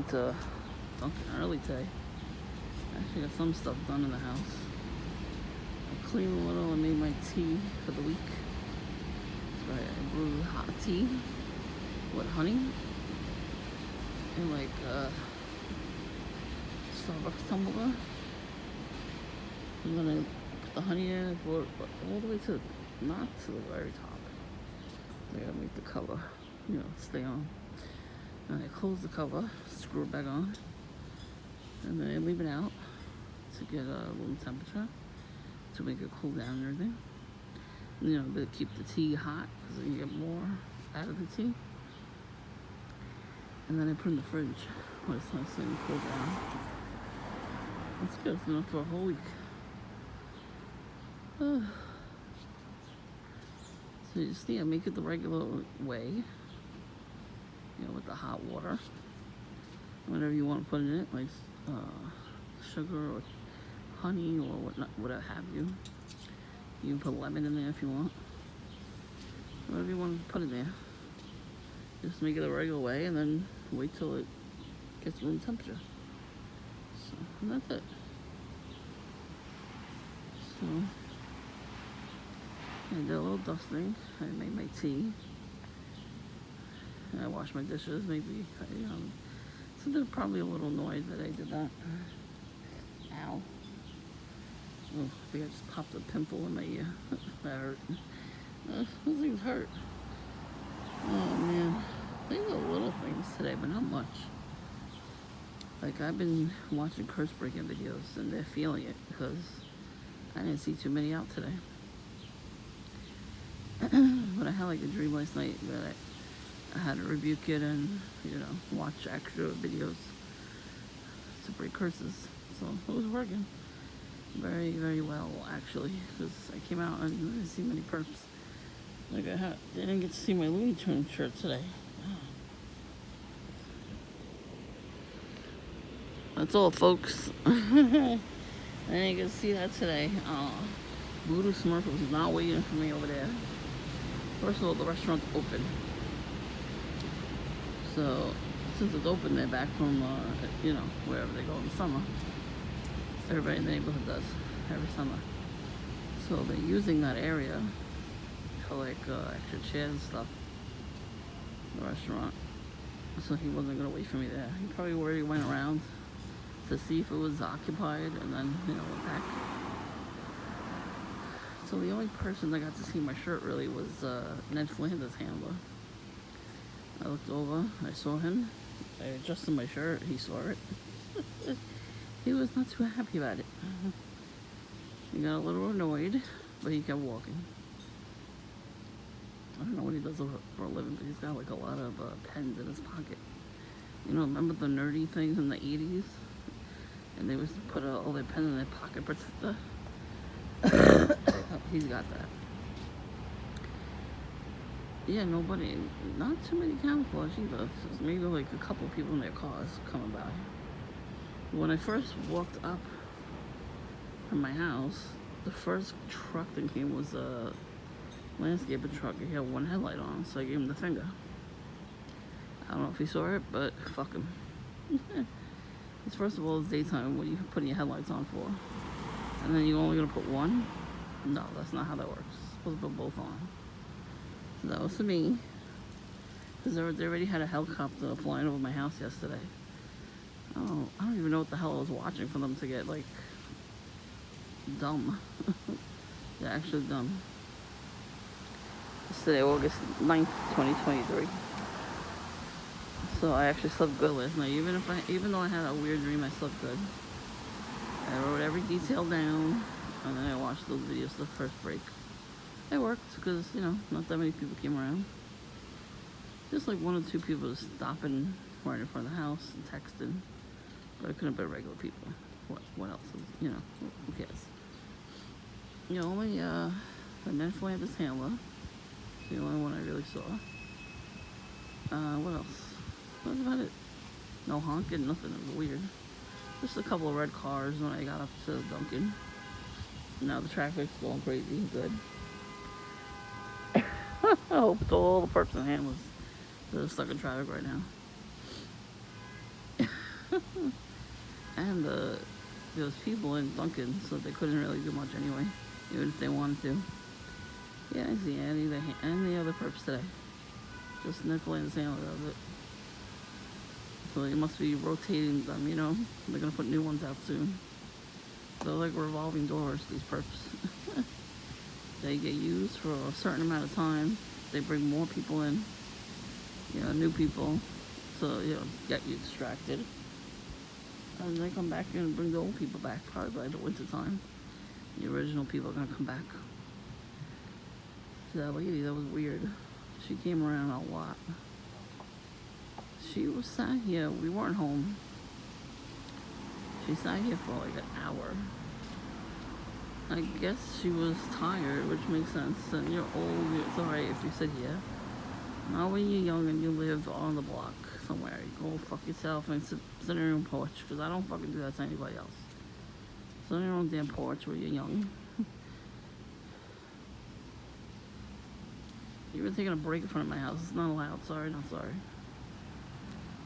went to Dunkin' early today. I actually got some stuff done in the house. I cleaned a little and made my tea for the week. That's right, I brewed hot tea with honey and like Starbucks tumbler. I'm gonna put the honey in and pour it all the way to, not to the very top. I gotta make the cover, stay on. And I close the cover, screw it back on, and then I leave it out to get room temperature to make it cool down and everything. But keep the tea hot because you get more out of the tea. And then I put it in the fridge where it's nice and cool down. That's good. It's enough for a whole week. So you just make it the regular way, with the hot water. Whatever you want to put in it, like sugar or honey or whatever have you. You can put lemon in there if you want. Whatever you want to put in there. Just make it the regular way and then wait till it gets room temperature. So, and that's it. So, I did a little dusting. I made my tea. I washed my dishes. Maybe, so they're probably a little annoyed that I did that. Ow. Oh, I think I just popped a pimple in my ear. That hurt. Those things hurt. Oh man. These are little things today, but not much. Like I've been watching curse breaking videos and they're feeling it because I didn't see too many out today. But I had like a dream last night that I had to rebuke it and, watch extra videos to break curses. So it was working very, very well, actually, because I came out and I didn't see many perps. Like I didn't get to see my Looney Tunes shirt today. That's all, folks. I didn't get to see that today. Voodoo Smurf was not waiting for me over there. First of all, the restaurant's open. So, since it's open, they're back from, wherever they go in the summer. Everybody in the neighborhood does, every summer. So they're using that area for like extra chairs and stuff. The restaurant. So he wasn't gonna wait for me there. He probably already went around to see if it was occupied and then, went back. So the only person that got to see my shirt really was Ned Flanders' handler. I looked over, I saw him, I adjusted my shirt, he saw it. He was not too happy about it. He got a little annoyed, but he kept walking. I don't know what he does for a living, but he's got like a lot of pens in his pocket. Remember the nerdy things in the 80s? And they used to put all their pens in their pocket protector? He's got that. Yeah, not too many camouflage either. There's maybe like a couple people in their cars coming by. When I first walked up from my house, the first truck that came was a landscaping truck. He had one headlight on, so I gave him the finger. I don't know if he saw it, but fuck him. Because first of all, it's daytime. What are you putting your headlights on for? And then you're only going to put one? No, that's not how that works. You're supposed to put both on. So that was to me. Because they already had a helicopter flying over my house yesterday. Oh, I don't even know what the hell I was watching for them to get, like, dumb. They're actually dumb. It's today, August 9th, 2023. So I actually slept good last night. Even though I had a weird dream, I slept good. I wrote every detail down, and then I watched those videos the first break. It worked, because, not that many people came around. Just like one or two people just stopping right in front of the house and texting. But it couldn't have been regular people. What else? Who cares? Only the Ned Flanders handler. It's the only one I really saw. What else? That's about it. No honking, nothing. It was weird. Just a couple of red cars when I got up to Dunkin'. Now the traffic's going crazy. Good. I hope it's all the perps and handlers that are stuck in traffic right now. And there was people in Dunkin', so they couldn't really do much anyway, even if they wanted to. Yeah, I see any other perps today. Just Nickel and Sandler, that was it. So they must be rotating them, you know? They're gonna put new ones out soon. They're like revolving doors, these perps. They get used for a certain amount of time. They bring more people in, you know, new people. So, you know, get you distracted. And they come back and bring the old people back, probably by the winter time. The original people are gonna come back. So that lady, that was weird. She came around a lot. She was sat here, we weren't home. She sat here for like an hour. I guess she was tired, which makes sense. And you're old, it's alright if you sit here. Not when you're young and you live on the block somewhere. You go fuck yourself and sit in your own porch, because I don't fucking do that to anybody else. Sit on your own damn porch when you're young. You've been taking a break in front of my house. It's not allowed. Sorry, not sorry.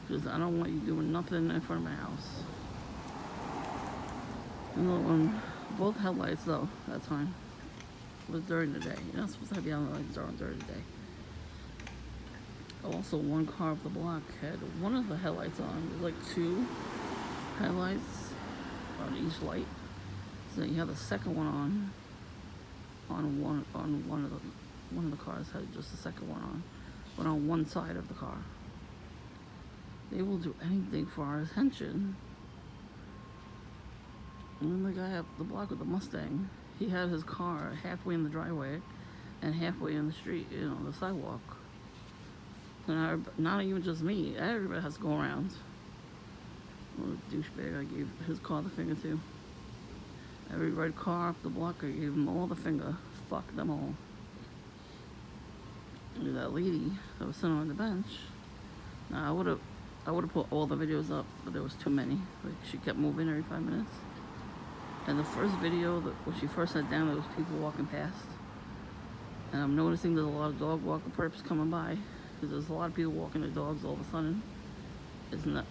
Because I don't want you doing nothing in front of my house. And both headlights though, that time, was during the day. You're not supposed to have the lights on during the day. Also, one car up the block had one of the headlights on. There's like two headlights on each light. So you have the second one on one of the cars had just the second one on, but on one side of the car. They will do anything for our attention. And then the guy up the block with the Mustang, he had his car halfway in the driveway and halfway in the street, you know, the sidewalk. And not even just me, everybody has to go around. What a douchebag, I gave his car the finger to. Every red car up the block, I gave them all the finger. Fuck them all. And that lady that was sitting on the bench, now I would have put all the videos up, but there was too many. Like, she kept moving every 5 minutes. And the first video, when she first sat down, there was people walking past. And I'm noticing there's a lot of dog walker perps coming by, because there's a lot of people walking their dogs all of a sudden.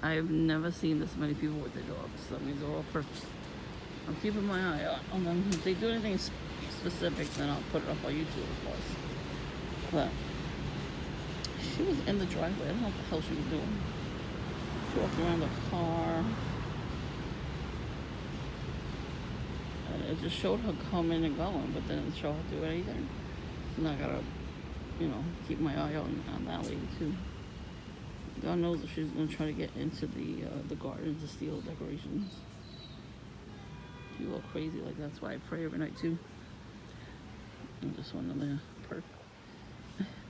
I've never seen this many people with their dogs. That means they're all perps. I'm keeping my eye out on them. If they do anything specific, then I'll put it up on YouTube, of course. But she was in the driveway. I don't know what the hell she was doing. She walked around the car. It just showed her coming and going, but then it didn't show her do anything. So now I gotta, you know, keep my eye on that lady too. God knows if she's gonna try to get into the garden to steal decorations. You look crazy, like that's why I pray every night too. And just one other perp.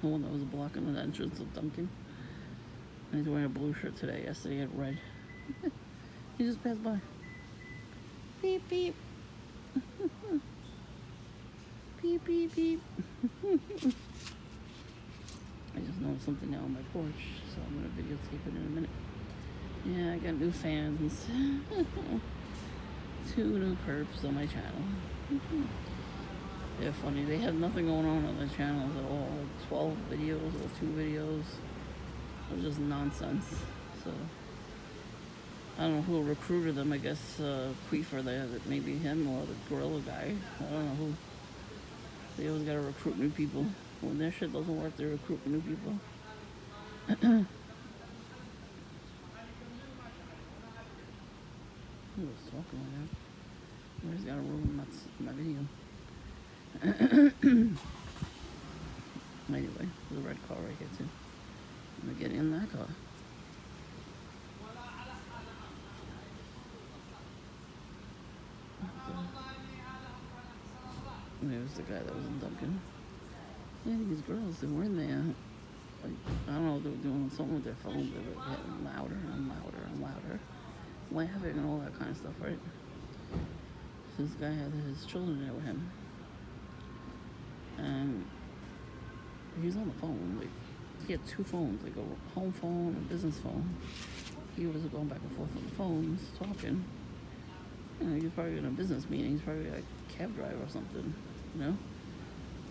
The one that was blocking the entrance of Dunkin'. And he's wearing a blue shirt today. Yesterday he had red. He just passed by. Beep beep. Beep beep beep. I just noticed something now on my porch, so I'm gonna videotape it in a minute. Yeah, I got new fans. 2 new perps on my channel. They're funny. They have nothing going on their channels at all. Like 12 videos or 2 videos. It was just nonsense. So I don't know who recruited them. I guess Queefer there, that maybe him or the gorilla guy. I don't know who. They always gotta recruit new people. When their shit doesn't work, they recruit new people. Who was talking like that? I just gotta ruin my video. Anyway, there's a red car right here too. I'm gonna get in that car. There's the guy that was in Dunkin'. Yeah, these girls, they were in there. Like, I don't know, they were doing something with their phone. They were getting louder and louder and louder. Laughing and all that kind of stuff, right? So this guy had his children there with him. And he was on the phone. Like, he had 2 phones, like a home phone and a business phone. He was going back and forth on the phones, talking. You know, he was probably in a business meeting. He's probably like a cab driver or something, you know?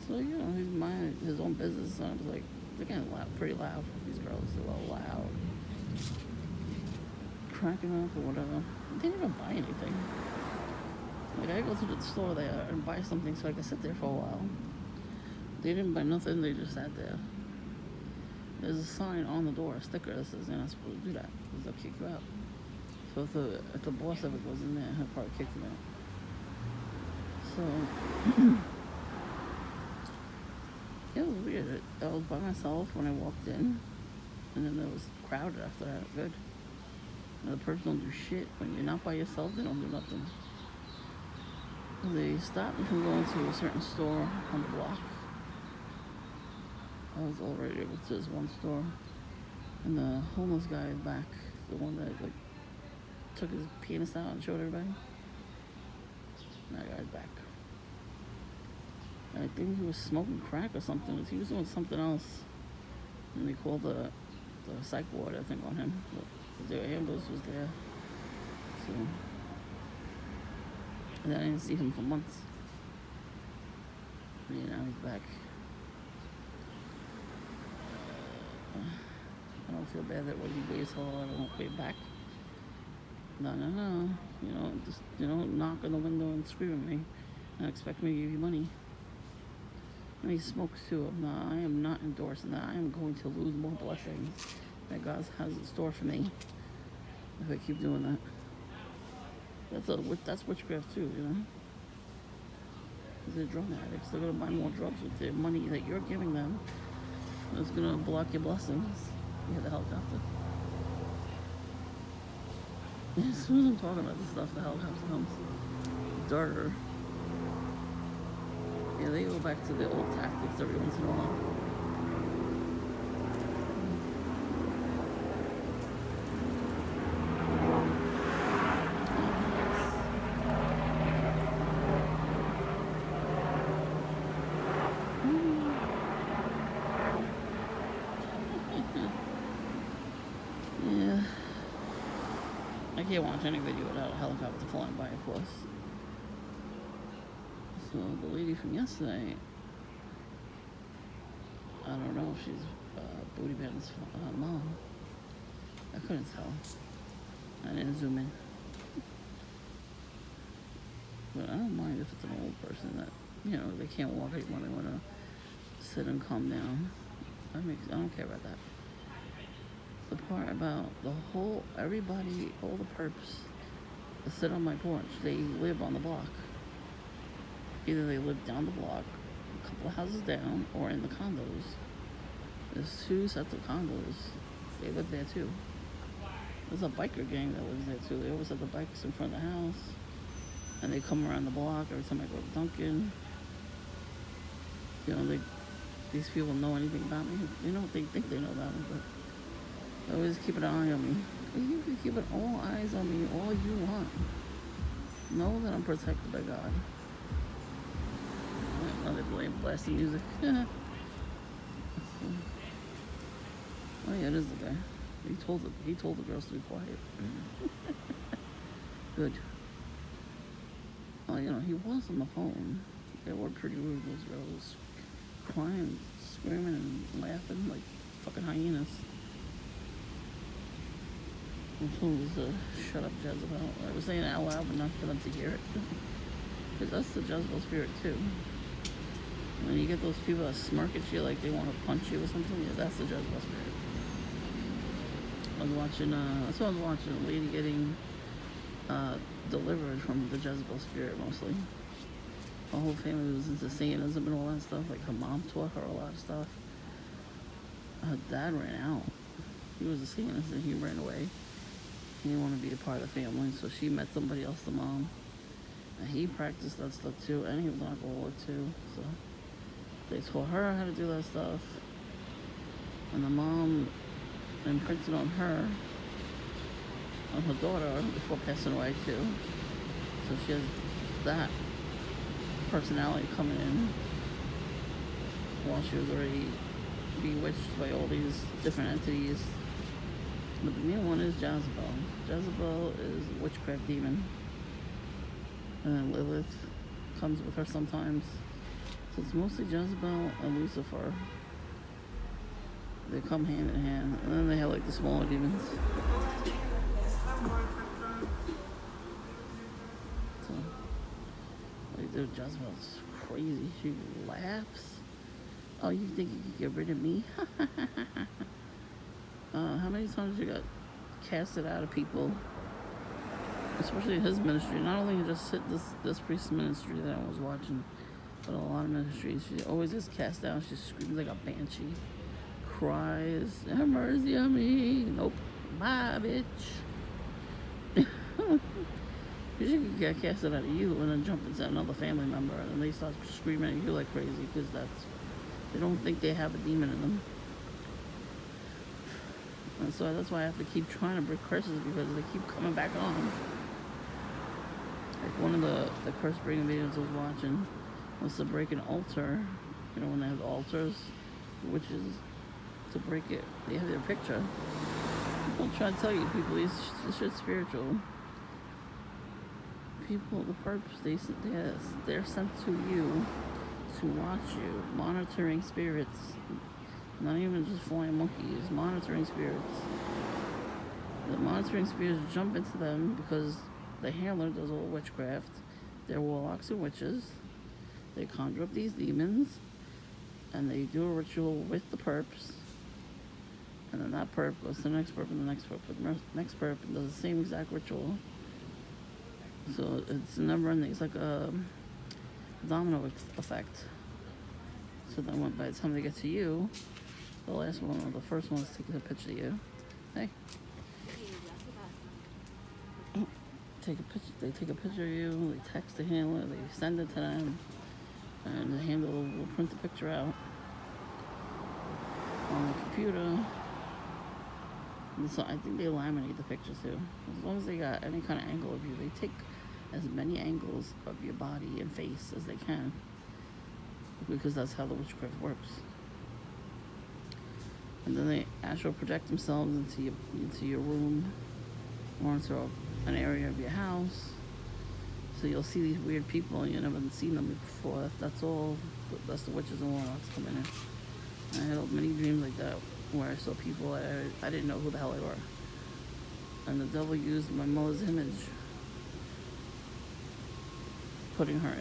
So, you know, he's minding his own business. And I was like, they're getting loud, pretty loud. These girls, they're all loud. cracking up or whatever. They didn't even buy anything. Like, I go to the store there and buy something so I can sit there for a while. They didn't buy nothing, they just sat there. There's a sign on the door, a sticker that says you're not supposed to do that, because they'll kick you out. So if the boss ever goes in there, he'll probably kick him out. So, it was weird. I was by myself when I walked in, and then there was crowded after that. Good. And the person don't do shit. When you're not by yourself, they don't do nothing. They stopped me from going to a certain store on the block. I was already able to this one store, and the homeless guy is back, the one that like took his penis out and showed everybody. That guy's back. I think he was smoking crack or something. He was doing something else, and they called the psych ward, I think, on him. The ambulance was there, so. And then I didn't see him for months. Yeah, now he's back. I don't feel bad that when he waits all, I won't pay back. No. Just, knock on the window and scream at me and expect me to give you money. And he smokes too. No, I am not endorsing that. I am going to lose more blessings that God has in store for me if I keep doing that. That's witchcraft too, Because they're drug addicts. They're going to buy more drugs with their money that you're giving them. It's going to block your blessings. You have the helicopter. As soon as I'm talking about this stuff, the helicopter comes. Darter. Yeah, they go back to their old tactics every once in a while. Yeah. I can't watch any video without a helicopter flying by, of course. So the lady from yesterday, I don't know if she's Booty Band's mom. I couldn't tell. I didn't zoom in. But I don't mind if it's an old person that, they can't walk anymore. They want to sit and calm down. I don't care about that. The part about everybody, all the perps that sit on my porch, they live on the block. Either they live down the block, a couple of houses down, or in the condos. There's 2 sets of condos. They live there too. There's a biker gang that lives there too. They always have the bikes in front of the house. And they come around the block every time I go to Dunkin'. These people know anything about me. They think they know about me, but they always keep an eye on me. You can keep all eyes on me all you want. Know that I'm protected by God. Another blasting music. Oh yeah, it is the guy. He told the girls to be quiet. Good. Well, he was on the phone. They were pretty rude, those girls. Crying, screaming, and laughing like fucking hyenas. The phone was shut up Jezebel. I was saying it out loud, but not for them to hear it. Because that's the Jezebel spirit too. When you get those people that smirk at you like they want to punch you or something, yeah, that's the Jezebel spirit. I was watching a lady getting delivered from the Jezebel spirit mostly. Her whole family was into Satanism and all that stuff. Like her mom taught her a lot of stuff. Her dad ran out. He was a Satanist and he ran away. He didn't want to be a part of the family, so she met somebody else, the mom. And he practiced that stuff too, and he was an alcoholic too. So they taught her how to do that stuff. And the mom imprinted on her daughter before passing away too. So she has that personality coming in while she was already bewitched by all these different entities. But the new one is Jezebel. Jezebel is a witchcraft demon. And then Lilith comes with her sometimes. So it's mostly Jezebel and Lucifer. They come hand in hand. And then they have like the smaller demons. Dude, Jezebel's crazy. She laughs. Oh, you think you could get rid of me? How many times you got casted out of people, especially in his ministry? Not only just this priest's ministry that I was watching, but a lot of ministries. She always gets cast out. She screams like a banshee, cries, "Have mercy on me!" Nope, bye, bitch. Because you can get casted out of you and then jump into another family member, and they start screaming at you like crazy because they don't think they have a demon in them. And so that's why I have to keep trying to break curses, because they keep coming back on. Like one of the curse breaking videos I was watching was to break an altar. You know, when they have altars, witches, to break it, they have their picture. People try to tell you, people, this shit's spiritual. People, the perps, they're sent to you to watch you, monitoring spirits. Not even just flying monkeys, monitoring spirits. The monitoring spirits jump into them because the handler does all witchcraft. They're warlocks and witches. They conjure up these demons, and they do a ritual with the perps. And then that perp goes to the next perp and the next perp and the next perp and does the same exact ritual. So it's never ending. It's like a domino effect. So then by the time they get to you, the last one or the first one is taking a picture of you. Hey. Take a picture. They take a picture of you. They text the handler. They send it to them, and the handler will print the picture out on the computer. And so I think they laminate the pictures too. As long as they got any kind of angle of you, they take as many angles of your body and face as they can, because that's how the witchcraft works. And then they astral project themselves into your room or into an area of your house. So you'll see these weird people and you've never seen them before. That's the witches and warlocks coming in. And I had many dreams like that where I saw people I didn't know who the hell they were. And the devil used my mother's image, putting her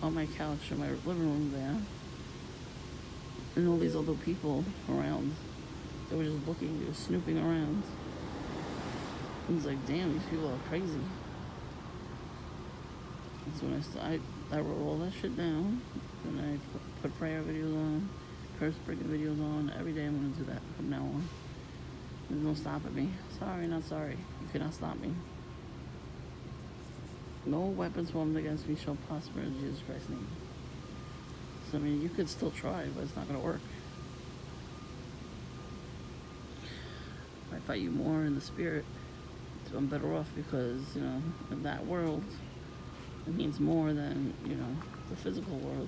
on my couch in my living room there. And all these other people around, they were just looking, they were snooping around. It was like, damn, these people are crazy. And so when I wrote all that shit down, and I put prayer videos on, curse breaking videos on. Every day I'm going to do that from now on. There's no stopping me. Sorry, not sorry. You cannot stop me. No weapons formed against me shall prosper in Jesus Christ's name. So, I mean, you could still try, but it's not going to work. If I fight you more in the spirit, I'm better off, because, you know, in that world, it means more than, you know, the physical world.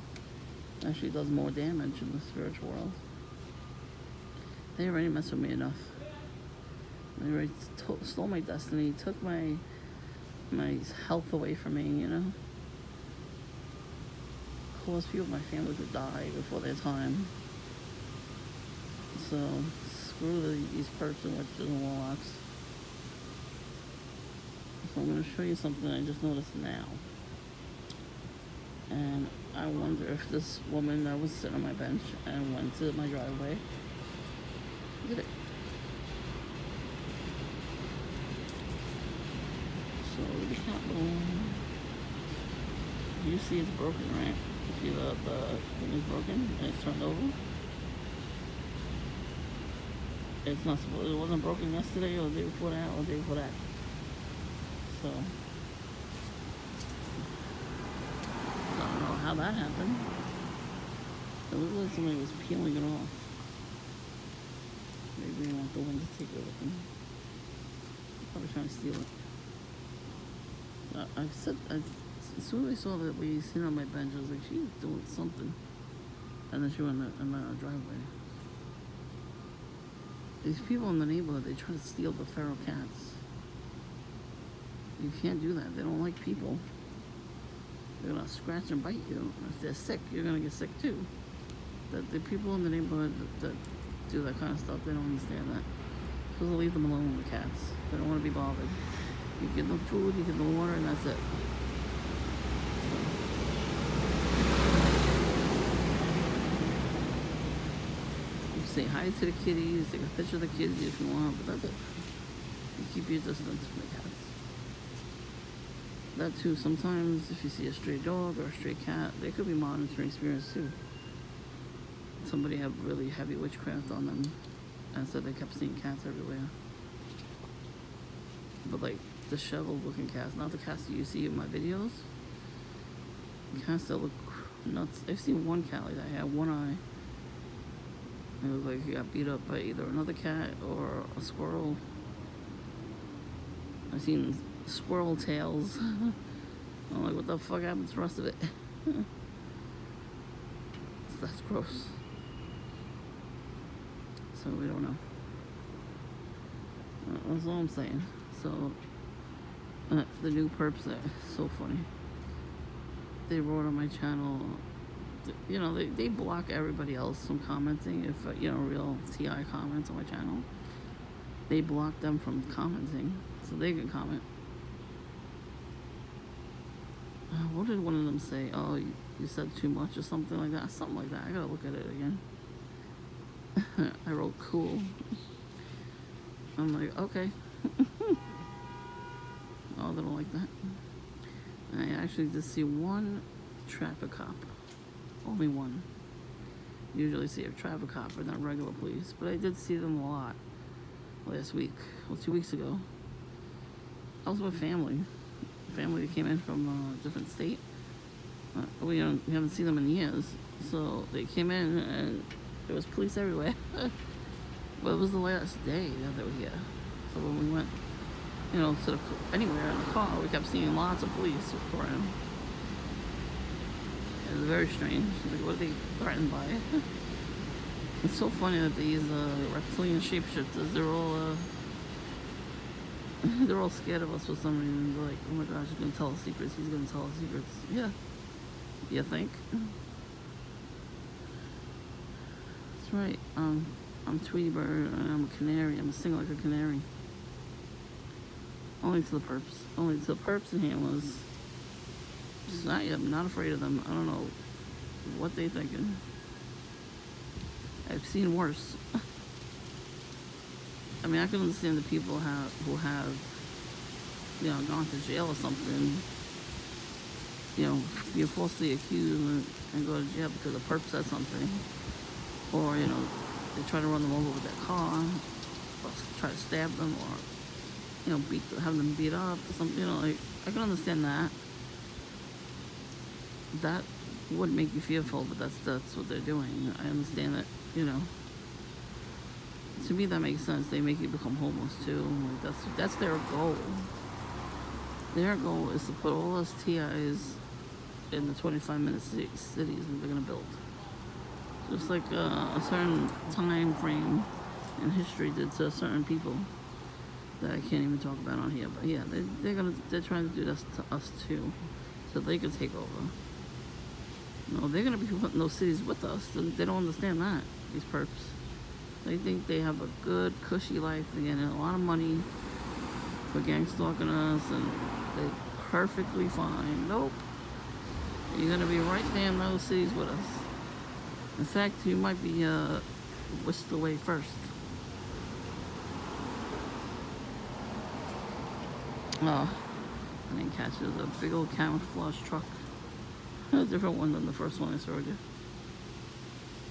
It actually does more damage in the spiritual world. They already messed with me enough. They already stole my destiny, took my health away from me, you know. Caused people in my family to die before their time. So, screw these perps and witches and warlocks. So I'm going to show you something I just noticed now. And I wonder if this woman that was sitting on my bench and went to my driveway did it. So the cat you see it's broken, right? You see the thing is broken and it's turned over. It's not supposed. It wasn't broken yesterday or the day before that or the day before that. So I don't know how that happened. It looked like somebody was peeling it off. Maybe they want the wind to take it with them. Probably trying to steal it. As soon as I saw that lady sitting on my bench, I was like, she's doing something. And then she went in my driveway. These people in the neighborhood, they try to steal the feral cats. You can't do that. They don't like people. They're gonna scratch and bite you. If they're sick, you're gonna get sick too. The people in the neighborhood that do that kind of stuff, they don't understand that. You're supposed to leave them alone, the cats. They don't want to be bothered. You give them food, you give them water, and that's it. So, say hi to the kitties, take a picture of the kitties if you want, but that's it. You keep your distance from the cats. That too, sometimes if you see a stray dog or a stray cat, they could be monitoring spirits too. Somebody had really heavy witchcraft on them, and so they kept seeing cats everywhere. But like disheveled looking cats, not the cats that you see in my videos. Cats that look nuts. I've seen one cat like that. He had one eye. It looked like he got beat up by either another cat or a squirrel. I've seen squirrel tails. I'm like, what the fuck happened to the rest of it? That's gross. So we don't know. That's all I'm saying. So the new perps are so funny. They wrote on my channel, you know, they block everybody else from commenting. If you know, real TI comments on my channel, they block them from commenting so they can comment. What did one of them say? Oh, you said too much or something like that. Something like that. I gotta look at it again. I wrote cool. I'm like, okay. Oh, they don't like that. I actually did see one traffic cop. Only one. Usually see a traffic cop or not regular police, but I did see them a lot last week, well, 2 weeks ago. I was with family. Family that came in from a different state. We haven't seen them in years, so they came in and there was police everywhere. But it was the last day that they were here. So when we went, you know, to anywhere in the car, we kept seeing lots of police around. It was very strange. Like, what are they threatened by? It's so funny that these reptilian shapeshifters, they're all scared of us for some reason. They're like, oh my gosh, he's gonna tell us secrets. He's gonna tell us secrets. Yeah. You think? That's right. I'm Tweety Bird and I'm a canary. I'm a sing like a canary. Only to the perps. Only to the perps and handlers. I'm not afraid of them. I don't know what they thinking. I've seen worse. I mean, I can understand the people who have, you know, gone to jail or something. You know, you're falsely accused and go to jail because a perp said something. Or, you know, they try to run them over with their car, or try to stab them, or, you know, have them beat up or something. You know, like, I can understand that. That would make you fearful, but that's what they're doing. I understand that, you know. To me, that makes sense. They make you become homeless too. Like, that's their goal. Their goal is to put all those TIs in the 25-minute cities that they're gonna build. Just like a certain time frame in history did to certain people that I can't even talk about on here. But yeah, they're trying to do this to us too, so they can take over. No, they're gonna be putting those cities with us. They don't understand that, these perps. They think they have a good, cushy life. They're getting a lot of money for gang stalking us, and they're perfectly fine. Nope. You're gonna be right there in those cities with us. In fact, you might be whisked away first. Oh, I didn't catch it. It was a big old camouflage truck. A different one than the first one I showed you.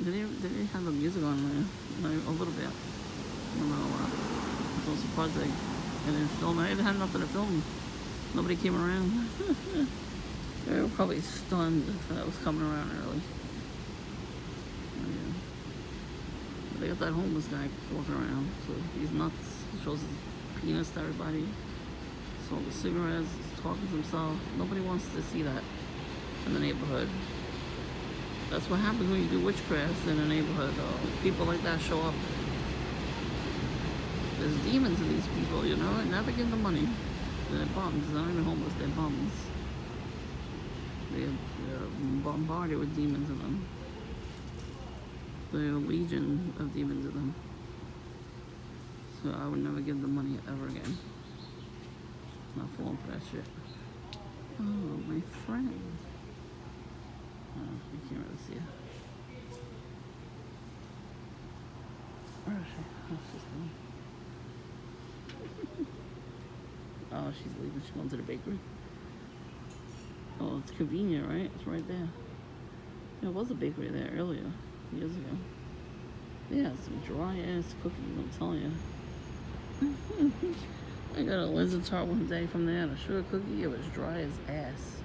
Did they have the music on there? Like, a little bit. I don't know. I'm so surprised they didn't film. I didn't have nothing to film. Nobody came around. They were probably stunned that I was coming around early. Oh, yeah. But they got that homeless guy walking around, so he's nuts. He shows his penis to everybody. Smoking cigarettes, he's talking to himself. Nobody wants to see that in the neighborhood. That's what happens when you do witchcraft in a neighborhood, though. People like that show up. There's demons in these people, you know, and never give them money. They're bums. They're not even homeless, they're bums. They're bombarded with demons in them. There's a legion of demons in them. So I would never give them money ever again. Not falling for that shit. Oh, my friend. Oh, you can't really see it. is she? Oh, she's leaving. Oh, she's leaving. She's going to the bakery. Oh, it's convenient, right? It's right there. There was a bakery there earlier, years ago. Yeah, some dry ass cookies, I'm telling you. I got a Lindsay tart one day from there, and a sugar cookie. It was dry as ass.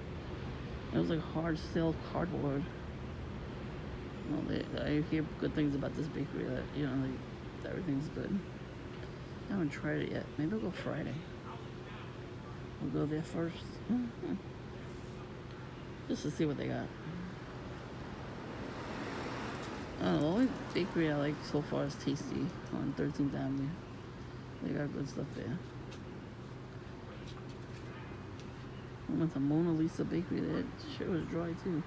It was like hard sealed cardboard. Well, I hear good things about this bakery. That everything's good. I haven't tried it yet. Maybe I'll go Friday. We'll go there first, just to see what they got. I don't know, the only bakery I like so far is Tasty on 13th Avenue. They got good stuff there. I went to Mona Lisa Bakery. That shit was dry too.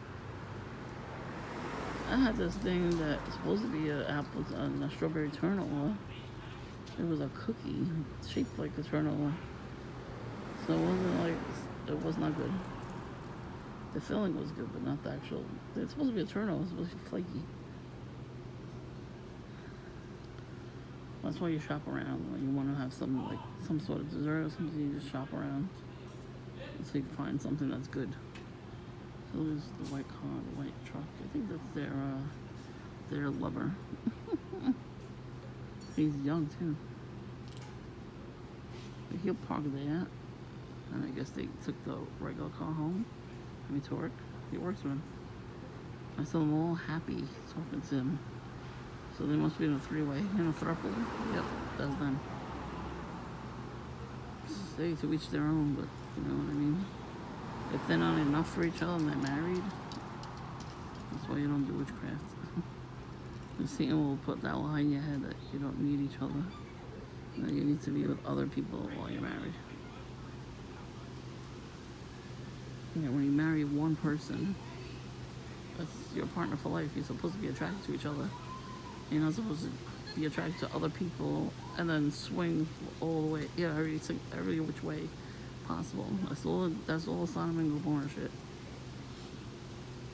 I had this thing that was supposed to be an apple and a strawberry turnover. It was a cookie shaped like a turnover. So it was not good. The filling was good, but not the actual. It's supposed to be a turnover. It's supposed to be flaky. That's why you shop around. When you want to have some sort of dessert or something, you just shop around so you can find something that's good. So there's the white car, the white truck. I think that's their lover. He's young too. But he'll park there, and I guess they took the regular car home. To work. He works with him. I saw them all happy talking to him. So they must be in a three-way, throuple. Yep, that's them. Say to each their own, but you know what I mean? If they're not enough for each other and they're married, that's why you don't do witchcraft. The Satan will put that lie in your head that you don't need each other. And that you need to be with other people while you're married. When you marry one person, that's your partner for life. You're supposed to be attracted to each other. You're not supposed to be attracted to other people and then swing all the way, every which way possible. That's all Sodom and Gomorrah shit.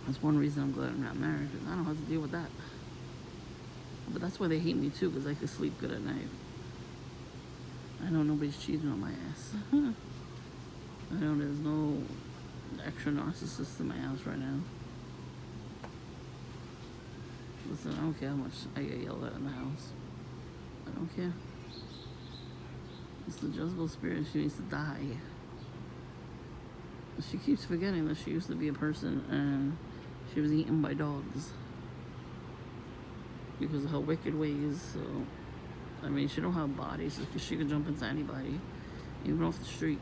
That's one reason I'm glad I'm not married, because I don't have to deal with that. But that's why they hate me too, because I can sleep good at night. I know nobody's cheating on my ass. I know there's no extra narcissist in my house right now. Listen, I don't care how much I get yelled at in the house. I don't care. It's the Jezebel spirit. She needs to die. She keeps forgetting that she used to be a person and she was eaten by dogs because of her wicked ways. So, I mean, she don't have bodies because she can jump into anybody, even off the street.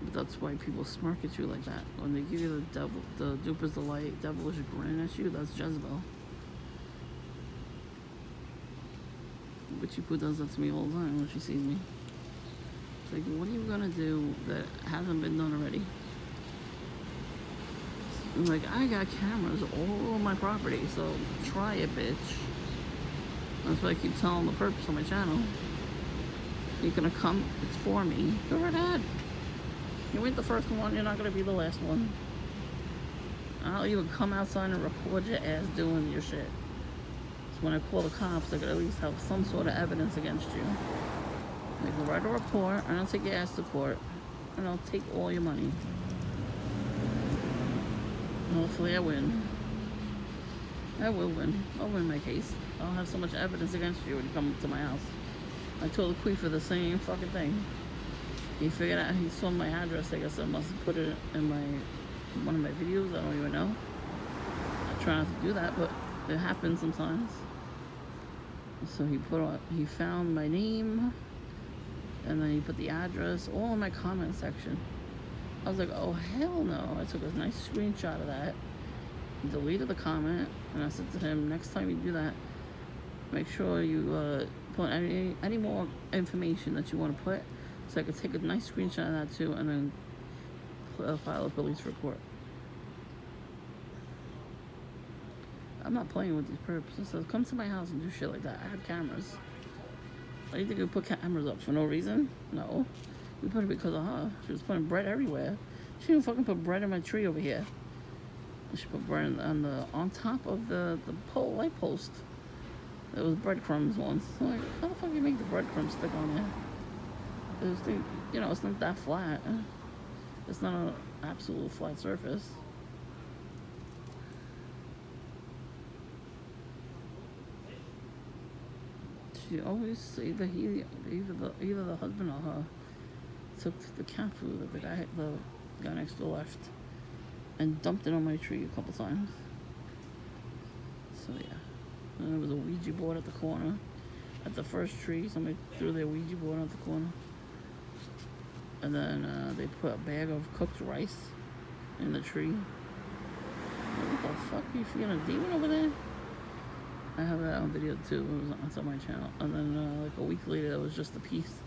But that's why people smirk at you like that. When they give you the duper's delight, devilish grin at you, that's Jezebel. Witchy Poo does that to me all the time when she sees me. It's like, what are you gonna do that hasn't been done already? I'm like, I got cameras all over my property, so try it, bitch. That's why I keep telling the purpose of my channel. You're gonna come, it's for me. Go right ahead. You ain't the first one, you're not gonna be the last one. I'll even come outside and record your ass doing your shit. So when I call the cops, I could at least have some sort of evidence against you. They can write a report, and I'll take your ass to court, and I'll take all your money. And hopefully I win. I will win. I'll win my case. I'll have so much evidence against you when you come to my house. I told the Queefer the same fucking thing. He figured out, he saw my address. I guess I must have put it in one of my videos. I don't even know. I try not to do that, but it happens sometimes. So he found my name, and then he put the address all in my comment section. I was like, oh hell no. I took a nice screenshot of that, deleted the comment, and I said to him, next time you do that, make sure you put any more information that you want to put, so I could take a nice screenshot of that too, and then file a police report. I'm not playing with these perps. So come to my house and do shit like that. I have cameras. Why do you think we put cameras up? For no reason? No. We put it because of her. She was putting bread everywhere. She didn't fucking put bread in my tree over here. She put bread on top of the light post. It was breadcrumbs once. I'm like, how the fuck you make the breadcrumbs stick on there? It's not that flat. It's not an absolute flat surface. She always say that either the husband or her took the cat food that the guy next door left and dumped it on my tree a couple times. So yeah. And there was a Ouija board at the corner. At the first tree, somebody threw their Ouija board at the corner. And then they put a bag of cooked rice in the tree. What the fuck? You feeling a demon over there? I have that on video too. It's on my channel. And then like a week later, it was just a piece.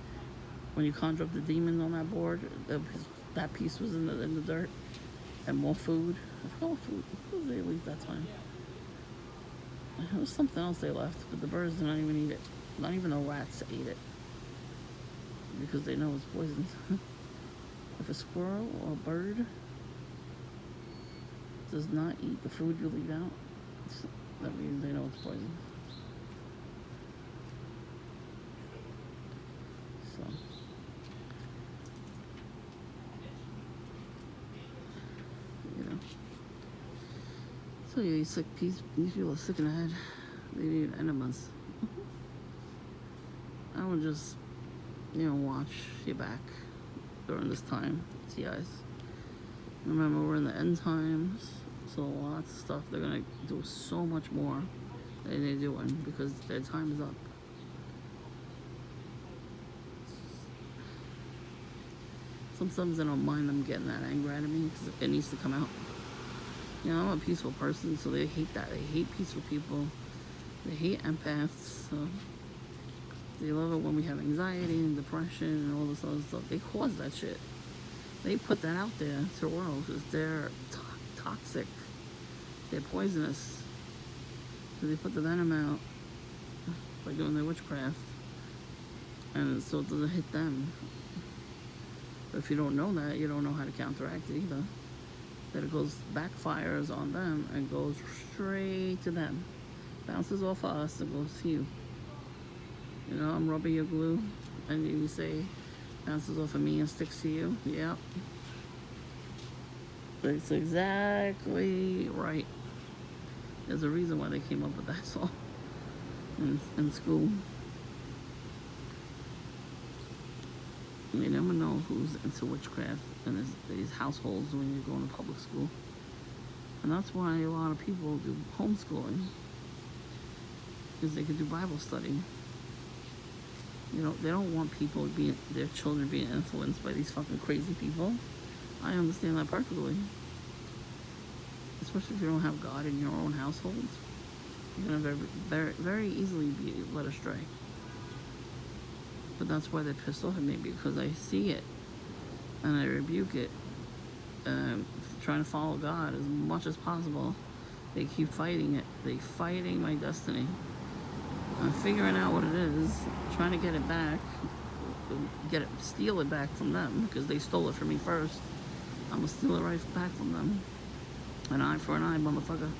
When you conjure up the demon on that board, that piece was in the dirt. And more food. I forgot what food they leave that time. It was something else they left, but the birds did not even eat it. Not even the rats ate it. Because they know it's poison. If a squirrel or a bird does not eat the food you leave out, that means they know it's poison. So, So yeah, these people are sick in the head. They need enemas. I would just, watch your back during this time, TIs. Remember, we're in the end times, so lots of stuff they're gonna do so much more than they're doing because their time is up. Sometimes I don't mind them getting that angry at me because it needs to come out. I'm a peaceful person, so they hate that. They hate peaceful people. They hate empaths. So they love it when we have anxiety and depression and all this other stuff. They cause that shit. They put that out there to the world because they're toxic. They're poisonous. So they put the venom out by doing their witchcraft. And so it doesn't hit them. But if you don't know that, you don't know how to counteract it either. That it backfires on them and goes straight to them. Bounces off of us and goes to you. I'm rubbing your glue and you say bounces off of me and sticks to you. Yeah. That's exactly right. There's a reason why they came up with that song in school. You never know who's into witchcraft in these households when you're going to public school. And that's why a lot of people do homeschooling. Because they can do Bible study. They don't want their children being influenced by these fucking crazy people. I understand that perfectly. Especially if you don't have God in your own household. You're going to very, very easily be led astray. But that's why they're pissed off at me, because I see it and I rebuke it. Trying to follow God as much as possible. They keep fighting it. They're fighting my destiny. I'm figuring out what it is, trying to get it back, steal it back from them, because they stole it from me first. I'm gonna steal it right back from them. An eye for an eye, motherfucker.